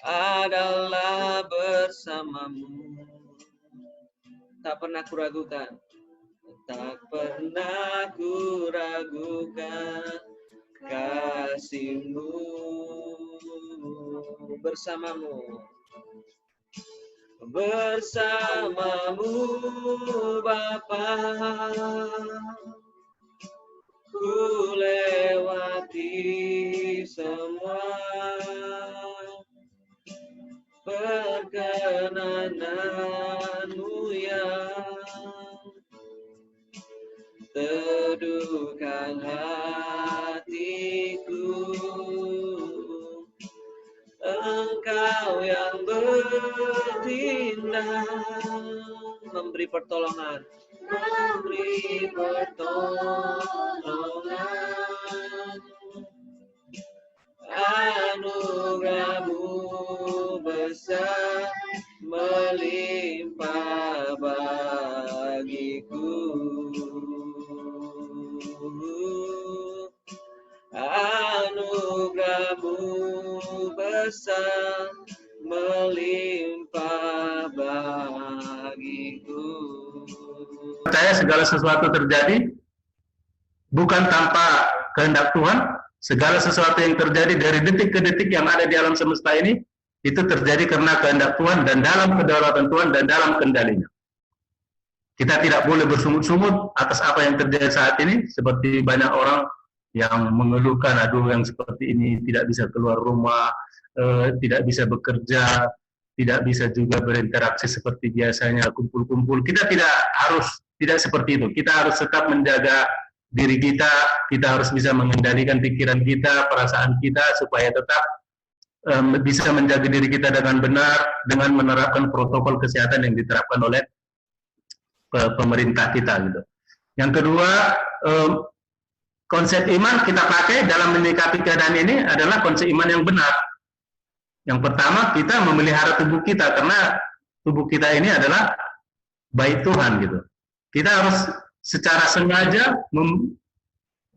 adalah bersamamu. Tak pernah kuragukan, tak pernah kuragukan kasih-Mu bersamamu. Bersamamu Bapa, ku lewati semua perkenananmu yang teduhkan hatiku. Engkau yang bertindak, memberi pertolongan, anugerah-Mu besar melimpah bagiku. Anugerah-Mu besar melimpah bagiku. Percaya segala sesuatu terjadi bukan tanpa kehendak Tuhan. Segala sesuatu yang terjadi dari detik ke detik yang ada di alam semesta ini, itu terjadi karena kehendak Tuhan dan dalam kedaulatan Tuhan dan dalam kendalinya. Kita tidak boleh bersungut-sungut atas apa yang terjadi saat ini, seperti banyak orang yang mengeluhkan, aduh yang seperti ini tidak bisa keluar rumah, tidak bisa bekerja, tidak bisa juga berinteraksi seperti biasanya, kumpul-kumpul. Kita tidak seperti itu. Kita harus tetap menjaga diri kita harus bisa mengendalikan pikiran kita, perasaan kita, supaya tetap bisa menjaga diri kita dengan benar, dengan menerapkan protokol kesehatan yang diterapkan oleh pemerintah kita gitu. Yang kedua, konsep iman kita pakai dalam menyikapi keadaan ini adalah konsep iman yang benar. Yang pertama, kita memelihara tubuh kita, karena tubuh kita ini adalah bait Tuhan gitu. Kita harus secara sengaja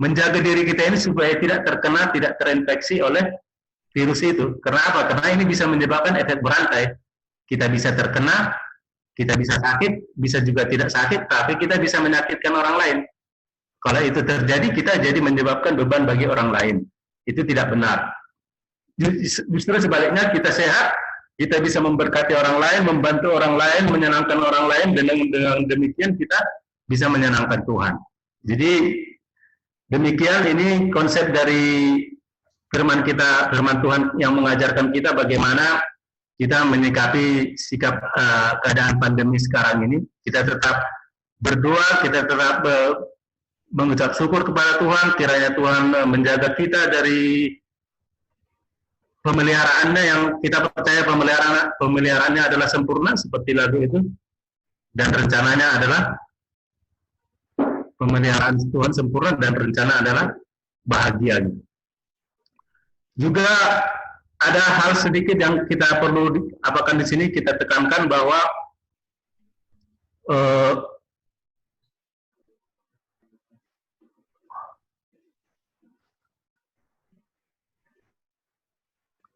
menjaga diri kita ini supaya tidak terkena, tidak terinfeksi oleh virus itu. Karena apa? Karena ini bisa menyebabkan efek berantai. Kita bisa terkena, kita bisa sakit, bisa juga tidak sakit, tapi kita bisa menyakitkan orang lain. Kalau itu terjadi, kita jadi menyebabkan beban bagi orang lain. Itu tidak benar. Justru sebaliknya, kita sehat, kita bisa memberkati orang lain, membantu orang lain, menyenangkan orang lain, dan dengan demikian kita bisa menyenangkan Tuhan. Jadi demikian ini konsep dari firman Tuhan yang mengajarkan kita bagaimana kita menyikapi sikap keadaan pandemi sekarang ini. Kita tetap berdoa, kita tetap mengucap syukur kepada Tuhan, kiranya Tuhan menjaga kita dari pemeliharaannya yang kita percaya pemeliharaannya adalah sempurna seperti lagu itu, dan rencananya adalah pemeliharaan Tuhan sempurna dan rencana adalah bahagia. Juga ada hal sedikit yang kita perlu apakan di sini, kita tekankan bahwa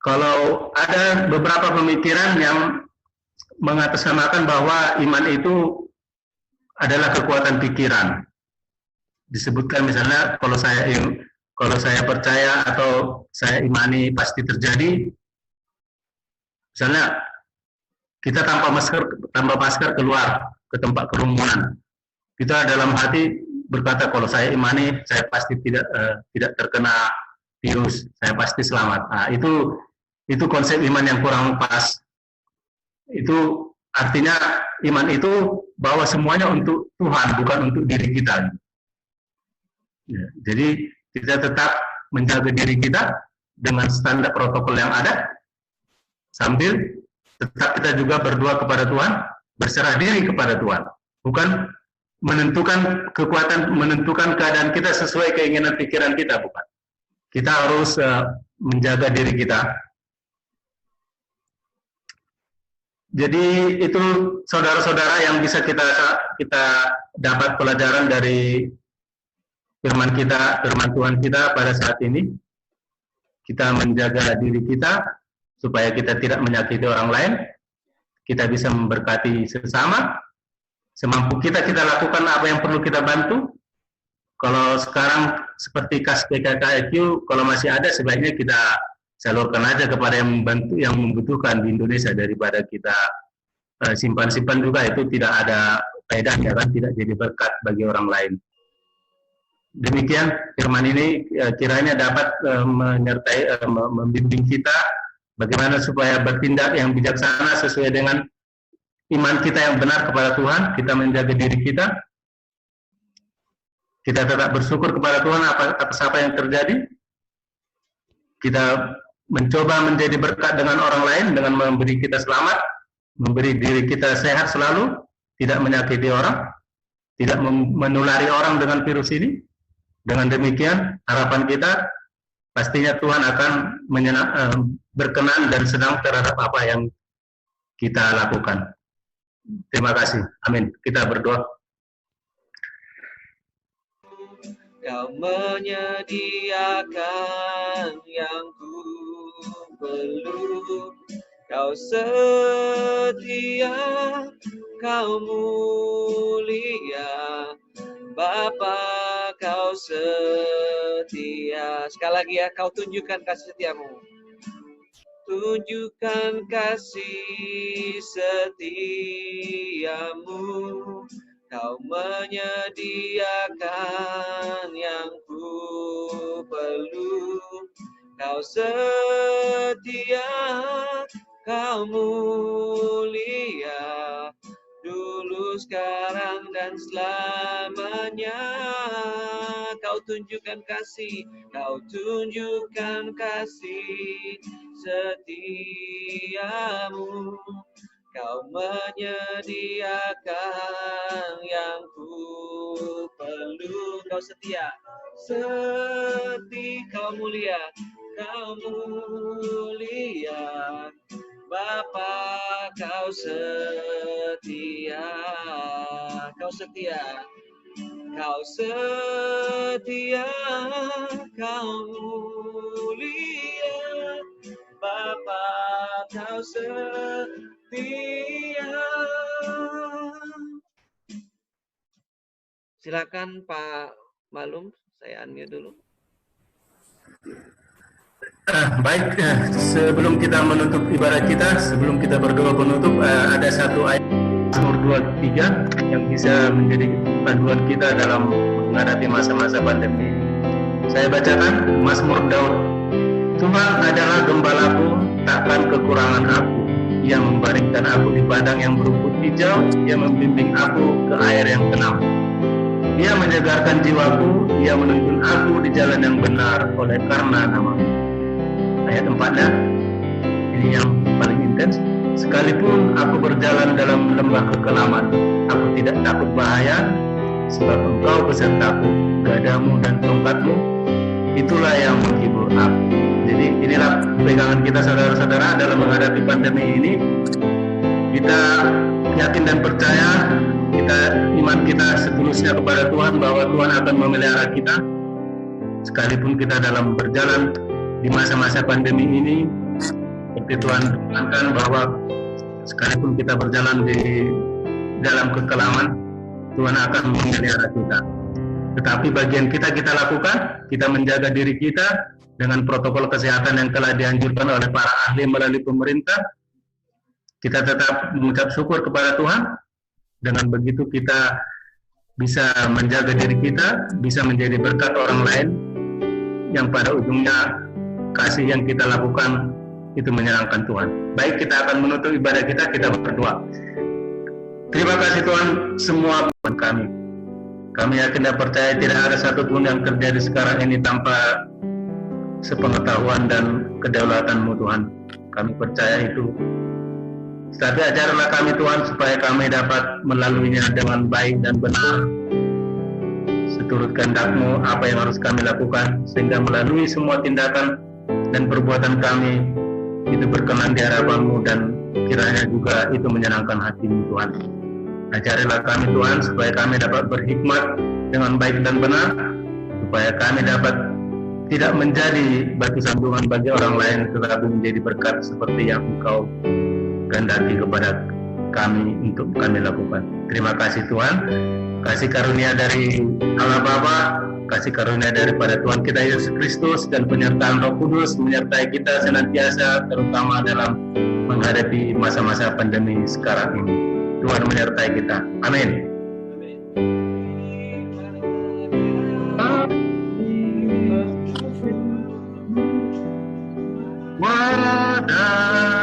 kalau ada beberapa pemikiran yang mengatasnamakan bahwa iman itu adalah kekuatan pikiran. Disebutkan misalnya kalau saya percaya atau saya imani pasti terjadi. Misalnya kita tanpa masker keluar ke tempat kerumunan. Kita dalam hati berkata kalau saya imani saya pasti tidak terkena virus, saya pasti selamat. Nah, itu konsep iman yang kurang pas. Itu artinya iman itu bahwa semuanya untuk Tuhan, bukan untuk diri kita. Ya, jadi kita tetap menjaga diri kita dengan standar protokol yang ada, sambil tetap kita juga berdoa kepada Tuhan, berserah diri kepada Tuhan, bukan menentukan keadaan kita sesuai keinginan pikiran kita, bukan. Kita harus menjaga diri kita. Jadi itu saudara-saudara yang bisa kita dapat pelajaran dari firman Tuhan kita pada saat ini. Kita menjaga diri kita supaya kita tidak menyakiti orang lain, kita bisa memberkati sesama, semampu kita lakukan apa yang perlu kita bantu. Kalau sekarang seperti kas PKKIQ, kalau masih ada sebaiknya kita salurkan aja kepada yang membantu, yang membutuhkan di Indonesia, daripada kita simpan-simpan juga, itu tidak ada faedahnya kan, tidak jadi berkat bagi orang lain. Demikian firman ini kiranya dapat menyertai, membimbing kita bagaimana supaya bertindak yang bijaksana sesuai dengan iman kita yang benar kepada Tuhan. Kita menjaga diri kita, kita tetap bersyukur kepada Tuhan atas apa yang terjadi. Kita mencoba menjadi berkat dengan orang lain dengan memberi kita selamat, memberi diri kita sehat selalu, tidak menyakiti orang, tidak menulari orang dengan virus ini. Dengan demikian, harapan kita pastinya Tuhan akan berkenan dan senang terhadap apa yang kita lakukan. Terima kasih. Amin. Kita berdoa. Kau menyediakan yang ku perlu, Kau setia, Kau mulia, Bapa, Kau setia. Sekali lagi ya, Kau tunjukkan kasih setiamu. Tunjukkan kasih setiamu. Kau menyediakan yang ku perlu, Kau setia, Kau mulia, dulu, sekarang, dan selamanya. Kau tunjukkan kasih, Kau tunjukkan kasih setiamu. Kau menyediakan yang ku perlu, Kau setia, Kau mulia, Kau mulia, Bapa, Kau setia, Kau setia, Kau setia, Kau mulia, Bapa, Kau setia. Silakan Pak Malum, saya unmute dulu. Baik, sebelum kita menutup ibadah kita, sebelum kita berdoa penutup, ada satu ayat Mazmur 23 yang bisa menjadi panduan kita dalam menghadapi masa-masa pandemi. Saya bacakan Mazmur Daud. Tuhan adalah gembalaku, takkan kekurangan aku. Ia membaringkan aku di padang yang berumput hijau, Ia membimbing aku ke air yang tenang. Ia menyegarkan jiwaku, Ia menuntun aku di jalan yang benar oleh karena nama-Nya. Ayat 4-nya, ini yang paling intens. Sekalipun aku berjalan dalam lembah kekelaman, aku tidak takut bahaya, sebab Engkau besertaku, gadamu dan tongkatmu, itulah yang menghibur aku. Jadi inilah pegangan kita saudara-saudara dalam menghadapi pandemi ini. Kita yakin dan percaya, iman kita setulusnya kepada Tuhan bahwa Tuhan akan memelihara kita. Sekalipun kita dalam berjalan di masa-masa pandemi ini, seperti Tuhan tekankan bahwa sekalipun kita berjalan di dalam kekelaman, Tuhan akan memelihara kita. Tetapi bagian kita lakukan, kita menjaga diri kita dengan protokol kesehatan yang telah dianjurkan oleh para ahli melalui pemerintah. Kita tetap mengucap syukur kepada Tuhan. Dengan begitu kita bisa menjaga diri kita, bisa menjadi berkat orang lain, yang pada ujungnya kasih yang kita lakukan itu menyenangkan Tuhan. Baik, kita akan menutup ibadah kita berdoa. Terima kasih Tuhan semua buat kami. Kami yakin dan percaya tidak ada satupun yang terjadi sekarang ini tanpa sepengetahuan dan kedaulatan-Mu Tuhan. Kami percaya itu. Tetapi ajarlah kami Tuhan supaya kami dapat melaluinya dengan baik dan benar. Seturut kehendak-Mu apa yang harus kami lakukan, sehingga melalui semua tindakan dan perbuatan kami itu berkenan di hadapan-Mu dan kiranya juga itu menyenangkan hati-Mu Tuhan. Ajarilah kami Tuhan supaya kami dapat berhikmat dengan baik dan benar, supaya kami dapat tidak menjadi batu sandungan bagi orang lain, tetapi menjadi berkat seperti yang Engkau kehendaki kepada kami untuk kami lakukan. Terima kasih Tuhan. Kasih karunia dari Allah Bapa, kasih karunia daripada Tuhan kita Yesus Kristus, dan penyertaan Roh Kudus menyertai kita senantiasa, terutama dalam menghadapi masa-masa pandemi sekarang ini. Tuhan menyertai kita. Amin.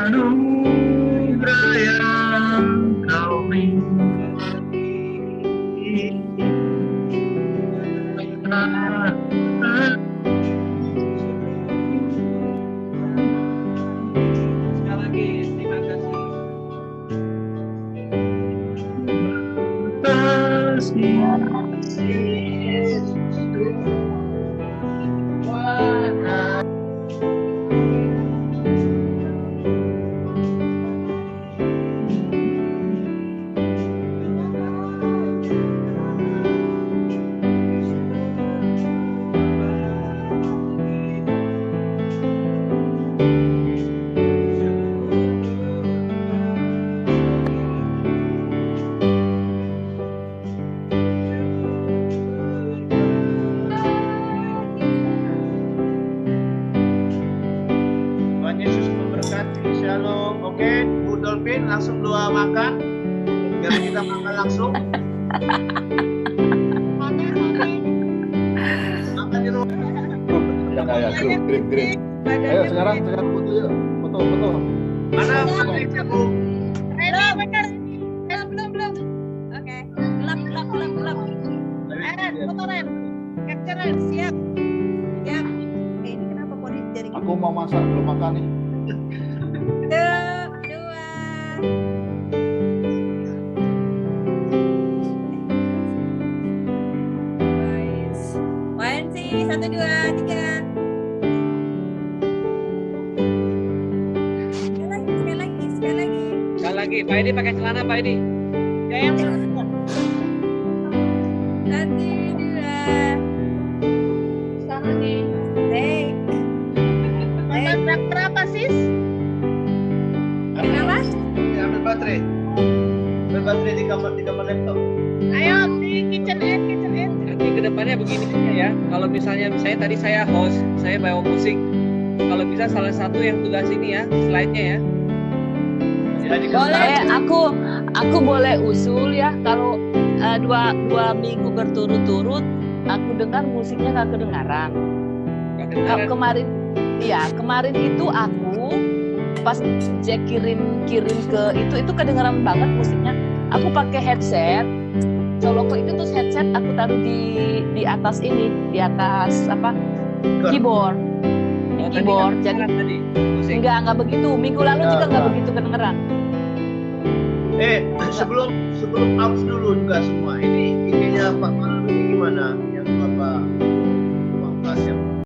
Anugerah yang Kau beri, Sekali lagi, terima kasih. Tuhan Yesus memberkati. Shalom. Oke, Bu Dolphin langsung doa makan. Biar kita makan langsung. Makan di rumah. Ya, grip. Ayo sekarang foto yuk. Foto. Mana fotonya, Bu? Ready, benar. Belum. Oke. Gelap. Ren, foto Ren. Capture Ren, siap. Siap. Oke, ini kenapa poni dari Aku mau masak, belum makan nih. 1, 2, 3. Sekali lagi, Pak Edi pakai celana, Pak Edi. Yang 1, 2. Sekarang nih. Berapa sis? Kenapa? Ambil baterai. Ambil baterai di kamar laptop. Ayo di kitchen aid. Nanti ke depannya begini ya. Kalau misalnya tadi saya host, saya bawa musik. Kalau bisa salah satu yang tugas ini ya, slide-nya ya. Boleh, aku boleh usul ya, kalau dua minggu berturut-turut aku dengar musiknya nggak kedengaran. Kemarin itu aku pas Jack kirim ke itu kedengaran banget musiknya. Aku pakai headset, coloko itu terus headset aku taruh di atas keyboard. Keyboard, jadi nggak begitu. Minggu lalu juga nggak begitu kedengeran. Sebelum out dulu juga semua. Ini ininya Pak Malu ini gimana? Yang Bapak